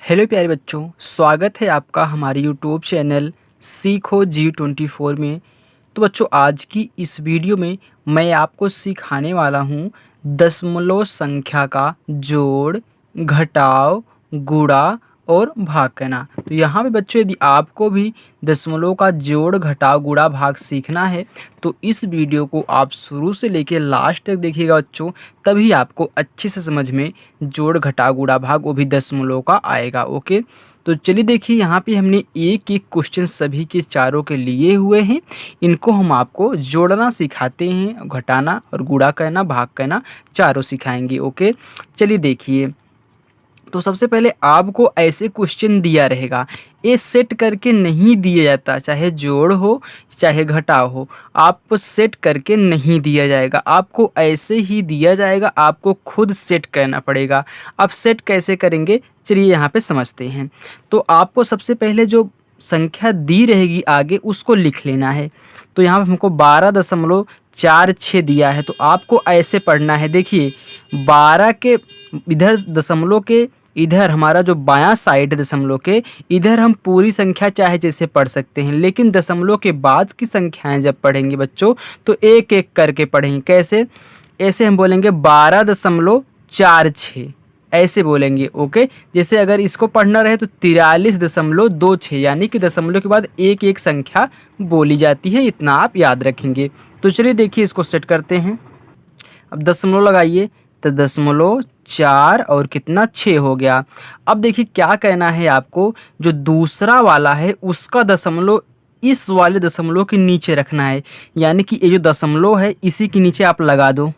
Hello प्यारे बच्चों, स्वागत है आपका हमारे यूट्यूब चैनल सीखो G24 में। तो बच्चों, आज की इस वीडियो में मैं आपको सिखाने वाला हूँ दशमलव संख्या का जोड़, घटाव, गुणा और भाग करना। तो यहाँ पे बच्चों, यदि आपको भी दशमलव का जोड़, घटाव, गुणा, भाग सीखना है तो इस वीडियो को आप शुरू से लेकर लास्ट तक देखिएगा बच्चों, तभी आपको अच्छे से समझ में जोड़, घटाव, गुणा, भाग वो भी दशमलव का आएगा। ओके, तो चलिए देखिए, यहाँ पे हमने एक एक क्वेश्चन सभी के चारों के लिए हुए हैं। इनको हम आपको जोड़ना सिखाते हैं, घटाना और गुणा करना, भाग करना चारों सिखाएंगे। ओके, चलिए देखिए। तो सबसे पहले आपको ऐसे क्वेश्चन दिया रहेगा, ये सेट करके नहीं दिया जाता, चाहे जोड़ हो चाहे घटाव हो, आपको सेट करके नहीं दिया जाएगा, आपको ऐसे ही दिया जाएगा, आपको खुद सेट करना पड़ेगा। आप सेट कैसे करेंगे, चलिए यहाँ पे समझते हैं। तो आपको सबसे पहले जो संख्या दी रहेगी आगे उसको लिख लेना है। तो यहाँ पे हमको 12.46 दिया है, तो आपको ऐसे पढ़ना है। देखिए, 12 के इधर दशमलव के इधर हमारा जो बायां साइड है दशमलव के, इधर हम पूरी संख्या चाहे जैसे पढ़ सकते हैं, लेकिन दशमलव के बाद की संख्याएं जब पढ़ेंगे बच्चों तो एक एक करके पढ़ेंगे। कैसे? ऐसे हम बोलेंगे 12.46 ऐसे बोलेंगे। ओके, जैसे अगर इसको पढ़ना रहे तो 43.26, यानी कि दशमलव के बाद एक एक संख्या बोली जाती है, इतना आप याद रखेंगे। तो चलिए देखिए, इसको सेट करते हैं। अब दशमलव लगाइए, तो 0.4 और कितना 6 हो गया। अब देखिए क्या कहना है आपको, जो दूसरा वाला है उसका दशमलव इस वाले दशमलव के नीचे रखना है, यानी कि ये जो दशमलव है इसी के नीचे आप लगा दो।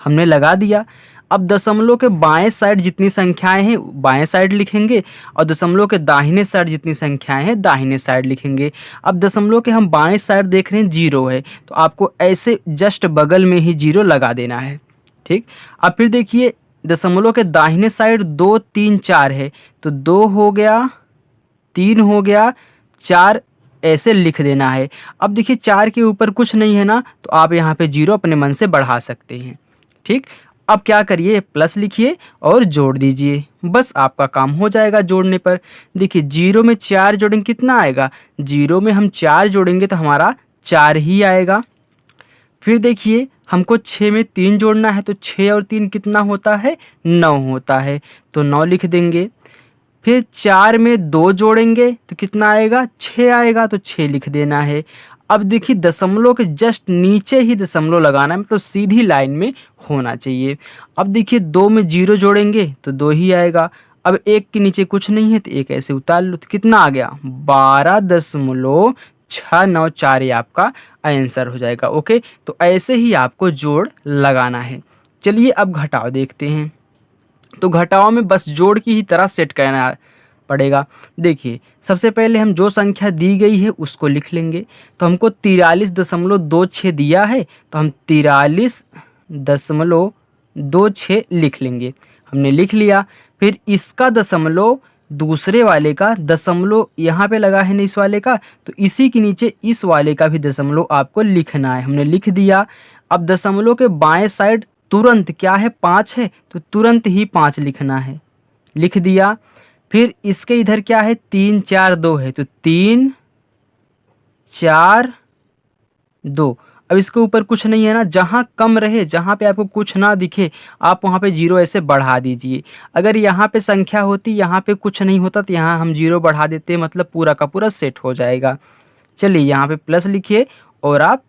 हमने लगा दिया। अब दशमलव के बाएं साइड जितनी संख्याएं हैं बाएं साइड लिखेंगे, और दशमलव के दाहिने साइड जितनी संख्याएं हैं दाहिने साइड लिखेंगे। अब दशमलव के हम बाएं साइड देख रहे हैं 0 है, तो आपको ऐसे जस्ट बगल में ही 0 लगा देना है। ठीक, अब फिर देखिए, दशमलव के दाहिने साइड 2 3 4 है, तो 2 हो गया, 3 हो गया, 4 ऐसे लिख देना है। अब देखिए 4 के ऊपर कुछ नहीं है ना, तो आप यहाँ पे 0 अपने मन से बढ़ा सकते हैं। ठीक, अब क्या करिए, प्लस लिखिए और जोड़ दीजिए, बस आपका काम हो जाएगा जोड़ने पर। देखिए 0 में 4 जोड़ेंगे कितना आएगा, 0 में हम 4 जोड़ेंगे तो हमारा 4 ही आएगा। फिर देखिए, हमको 6 में 3 जोड़ना है, तो 6 और 3 कितना होता है, 9 होता है, तो 9 लिख देंगे। फिर 4 में 2 जोड़ेंगे तो कितना आएगा, 6 आएगा, तो 6 लिख देना है। अब देखिए, दशमलव के जस्ट नीचे ही दशमलव लगाना है, मतलब सीधी लाइन में होना चाहिए। अब देखिए 2 में 0 जोड़ेंगे तो 2 ही आएगा। अब 1 के नीचे कुछ नहीं है तो 1 ऐसे उतार लो, तो कितना आ गया, 12.694, ये आपका आंसर हो जाएगा। ओके, तो ऐसे ही आपको जोड़ लगाना है। चलिए अब घटाव देखते हैं। तो घटाव में बस जोड़ की ही तरह सेट करना पड़ेगा। देखिए, सबसे पहले हम जो संख्या दी गई है उसको लिख लेंगे। तो हमको 43.26 दिया है, तो हम 43.26 लिख लेंगे। हमने लिख लिया। फिर इसका दशमलव दूसरे वाले का दशमलव यहाँ पे लगा है ना इस वाले का, तो इसी के नीचे इस वाले का भी दशमलव आपको लिखना है। हमने लिख दिया। अब दशमलव के बाएं साइड तुरंत क्या है, 5 है, तो तुरंत ही 5 लिखना है, लिख दिया। फिर इसके इधर क्या है, 3 4 2 है, तो 3 4 2। अब इसके ऊपर कुछ नहीं है ना, जहाँ कम रहे, जहाँ पे आपको कुछ ना दिखे, आप वहाँ पे 0 ऐसे बढ़ा दीजिए। अगर यहाँ पे संख्या होती, यहाँ पे कुछ नहीं होता, तो यहाँ हम 0 बढ़ा देते, मतलब पूरा का पूरा सेट हो जाएगा। चलिए यहाँ पे प्लस लिखिए, और आप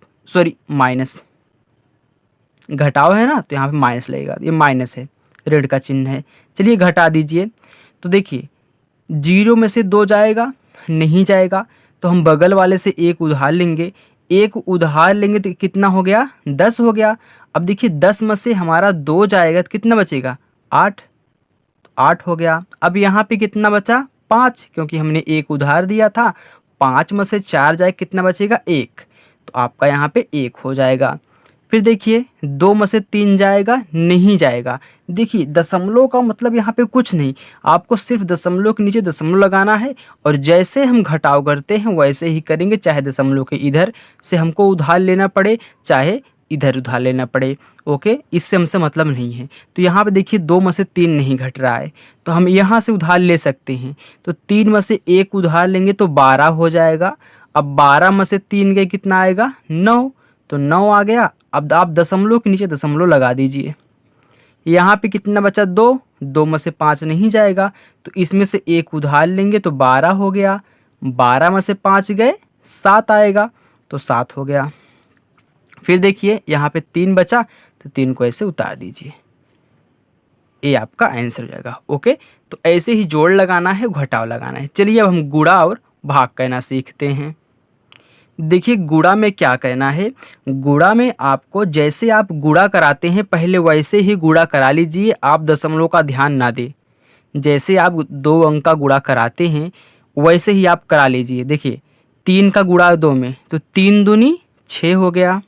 माइनस, घटाव है ना तो यहाँ पे माइनस लगेगा, ये माइनस है, रेड का चिन्ह है। चलिए घटा दीजिए। तो देखिए 0 में से 2 जाएगा, नहीं जाएगा, तो हम बगल वाले से 1 उधार लेंगे। 1 उधार लेंगे तो कितना हो गया, 10 हो गया। अब देखिए 10 में से हमारा 2 जाएगा तो कितना बचेगा, 8, तो 8 हो गया। अब यहाँ पे कितना बचा, 5, क्योंकि हमने 1 उधार दिया था। 5 में से 4 जाए कितना बचेगा, 1, तो आपका यहाँ पे 1 हो जाएगा। फिर देखिए 2 में से 3 जाएगा, नहीं जाएगा। देखिए दशमलव का मतलब यहाँ पे कुछ नहीं, आपको सिर्फ दशमलव के नीचे दशमलव लगाना है, और जैसे हम घटाव करते हैं वैसे ही करेंगे, चाहे दशमलव के इधर से हमको उधार लेना पड़े, चाहे इधर उधार लेना पड़े। ओके, इससे हमसे मतलब नहीं है। तो यहाँ पे देखिए 2 में से 3 नहीं घट रहा है, तो हम यहाँ से उधार ले सकते हैं। तो 3 में से 1 उधार लेंगे तो 12 हो जाएगा। अब 12 में से 3 गए कितना आएगा, 9, तो 9 आ गया। अब आप दशमलव के नीचे दशमलव लगा दीजिए। यहाँ पे कितना बचा, 2, 2 में से 5 नहीं जाएगा, तो इसमें से 1 उधार लेंगे तो 12 हो गया। 12 में से 5 गए 7 आएगा, तो 7 हो गया। फिर देखिए यहाँ पे 3 बचा, तो 3 को ऐसे उतार दीजिए, ये आपका आंसर हो जाएगा। ओके, तो ऐसे ही जोड़ लगाना है, घटाव लगाना है। चलिए अब हम गुणा और भाग कहना सीखते हैं। देखिए गुणा में क्या कहना है, गुणा में आपको जैसे आप गुणा कराते हैं पहले वैसे ही गुणा करा लीजिए, आप दशमलव का ध्यान ना दें। जैसे आप 2 अंक का गुणा कराते हैं वैसे ही आप करा लीजिए। देखिए 3 का गुणा 2 में तो 3 दूनी 6 हो गया,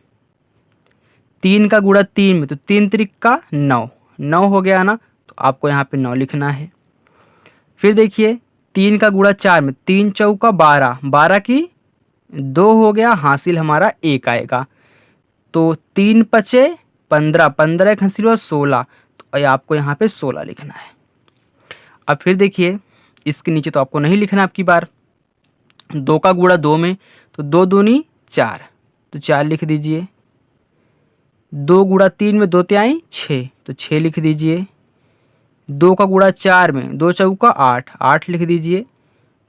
3 का गुणा 3 में तो 3 त्रिका 9, 9 हो गया ना, तो आपको यहाँ पे 9 लिखना है। फिर देखिए 3 का गुणा 4 में 3 चौका 12, 12 की 2 हो गया, हासिल हमारा 1 आएगा। तो 3 पचे 15, 15 एक हासिल हुआ 16, तो आपको यहाँ पे 16 लिखना है। अब फिर देखिए इसके नीचे तो आपको नहीं लिखना आपकी बार। 2 का गुणा 2 में तो 2 दूनी 4, तो 4 लिख दीजिए। 2 गुणा 3 में 2 तिहाई 6, तो 6 लिख दीजिए। 2 का गुणा 4 में 2 चौका 8, 8 लिख दीजिए।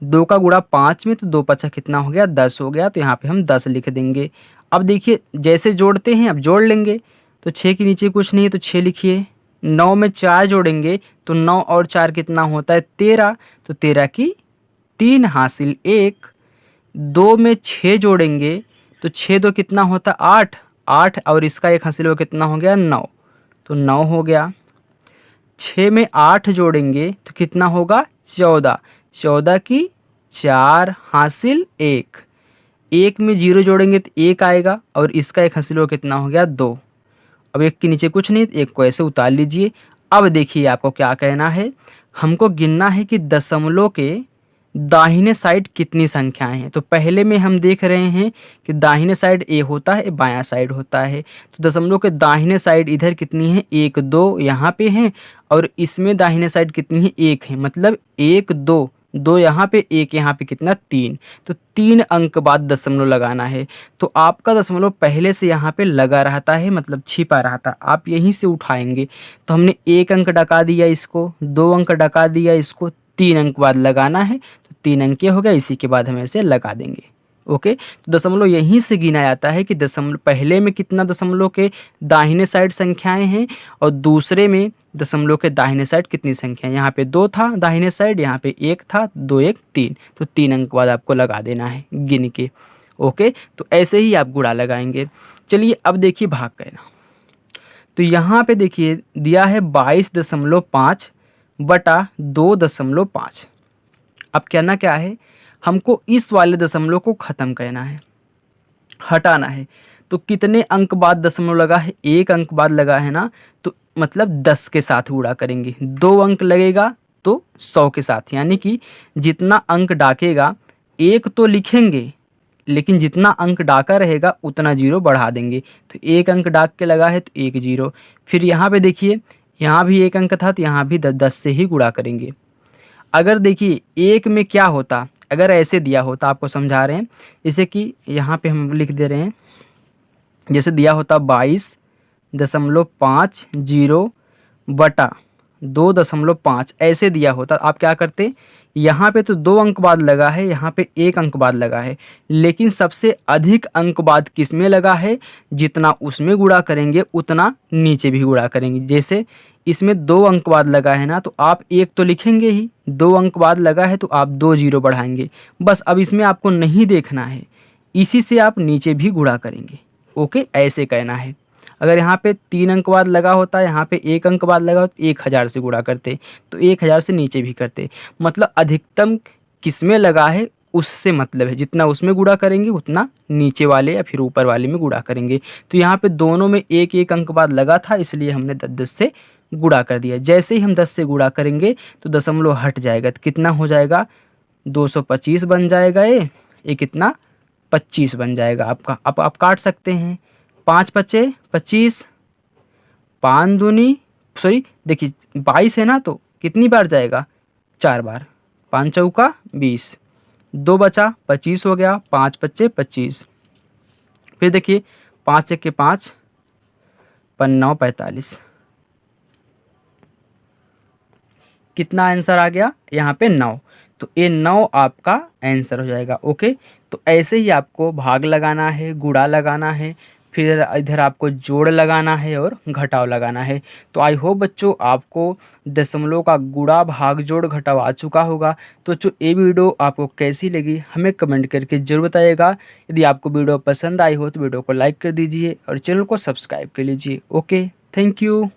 2 का गुणा 5 में तो 2 पचा कितना हो गया, 10 हो गया, तो यहाँ पे हम 10 लिख देंगे। अब देखिए जैसे जोड़ते हैं अब जोड़ लेंगे, तो 6 के नीचे कुछ नहीं है तो 6 लिखिए। 9 में 4 जोड़ेंगे तो 9 और 4 कितना होता है, 13, तो 13 की 3 हासिल 1। 2 में 6 जोड़ेंगे तो 6 2 कितना होता है, 8, 8 और इसका 1 हासिल हो कितना हो गया, 9, तो 9 हो गया। 6 में 8 जोड़ेंगे तो कितना होगा, 14, 14 की 4 हासिल 1, 1 में 0 जोड़ेंगे तो 1 आएगा और इसका 1 हासिल हो कितना हो गया, 2। अब 1 के नीचे कुछ नहीं, 1 को ऐसे उतार लीजिए। अब देखिए आपको क्या कहना है, हमको गिनना है कि दशमलव के दाहिने साइड कितनी संख्याएं हैं। तो पहले में हम देख रहे हैं कि दाहिने साइड ए होता है, बायां साइड होता है। तो दशमलव के दाहिने साइड इधर कितनी है, 1 2 यहाँ पे हैं और इसमें दाहिने साइड कितनी है, 1 है। मतलब 1 2, 2 यहाँ पे 1 यहाँ पे कितना, 3, तो 3 अंक बाद दशमलव लगाना है। तो आपका दशमलव पहले से यहाँ पे लगा रहता है, मतलब छिपा रहता, आप यहीं से उठाएंगे। तो हमने 1 अंक डका दिया इसको, 2 अंक डका दिया इसको, 3 अंक बाद लगाना है, तो 3 अंक हो गया, इसी के बाद हम ऐसे लगा देंगे। ओके, तो दशमलव यहीं से गिना जाता है कि दशमलव पहले में कितना दशमलव के दाहिने साइड संख्याएं हैं और दूसरे में दशमलव के दाहिने साइड कितनी संख्या है। यहाँ पे 2 था दाहिने साइड, यहाँ पे 1 था, 2 1 3, तो 3 अंक बाद आपको लगा देना है गिन के। ओके, तो ऐसे ही आप गुणा लगाएंगे। चलिए अब देखिए भाग कहना। तो यहाँ पे देखिए दिया है 22.5 बटा 2.5। अब कहना क्या है, हमको इस वाले दशमलव को ख़त्म करना है, हटाना है। तो कितने अंक बाद दशमलव लगा है, 1 अंक बाद लगा है ना, तो मतलब 10 के साथ गुणा करेंगे। 2 अंक लगेगा तो 100 के साथ, यानी कि जितना अंक डाकेगा 1 तो लिखेंगे, लेकिन जितना अंक डाका रहेगा उतना 0 बढ़ा देंगे। तो 1 अंक डाक के लगा है तो 1 0। फिर यहाँ पे देखिए यहाँ भी 1 अंक था तो यहाँ भी 10 से ही गुणा करेंगे। अगर देखिए 1 में क्या होता, अगर ऐसे दिया होता, आपको समझा रहे हैं, जैसे कि यहाँ पे हम लिख दे रहे हैं, जैसे दिया होता 22.50 बटा 2.5 ऐसे दिया होता, आप क्या करते, यहाँ पे तो 2 अंक बाद लगा है, यहाँ पे 1 अंक बाद लगा है, लेकिन सबसे अधिक अंक बाद किस में लगा है, जितना उसमें गुणा करेंगे उतना नीचे भी गुणा करेंगे। जैसे इसमें 2 अंक बाद लगा है ना, तो आप 1 तो लिखेंगे ही, 2 अंक बाद लगा है तो आप 2 0 बढ़ाएंगे। बस अब इसमें आपको नहीं देखना है, इसी से आप नीचे भी गुणा करेंगे। ओके, ऐसे कहना है। अगर यहाँ पे 3 अंक बाद लगा होता, यहाँ पे 1 अंक बाद लगा होता, 1000 से गुणा करते, तो 1000 से नीचे भी करते। मतलब अधिकतम किसमें लगा है उससे मतलब है, जितना उसमें गुणा करेंगे उतना नीचे वाले या फिर ऊपर वाले में गुणा करेंगे। तो यहाँ पे दोनों में 1 1 अंक बाद लगा था, इसलिए हमने 10 से गुणा कर दिया। जैसे ही हम 10 से गुणा करेंगे तो दशमलव हट जाएगा, तो कितना हो जाएगा, 225 बन जाएगा। ये कितना, 25 बन जाएगा आपका। अब आप काट सकते हैं, 5 पच्चे 25, 5 दूनी सॉरी देखिए 22 है ना, तो कितनी बार जाएगा, 4 बार, 5 चौका 20, 2 बचा 25 हो गया, 5 पच्चे 25। फिर देखिए 5 1 के 5, 9 45, कितना आंसर आ गया यहाँ पे 9। तो ये 9 आपका आंसर हो जाएगा। ओके, तो ऐसे ही आपको भाग लगाना है, गुणा लगाना है, फिर इधर आपको जोड़ लगाना है और घटाव लगाना है। तो आई होप बच्चों आपको दशमलव का गुणा भाग जोड़ घटाव आ चुका होगा। तो जो ये वीडियो आपको कैसी लगी हमें कमेंट करके जरूर बताइएगा। यदि आपको वीडियो पसंद आई हो तो वीडियो को लाइक कर दीजिए और चैनल को सब्सक्राइब कर लीजिए। Okay, thank you.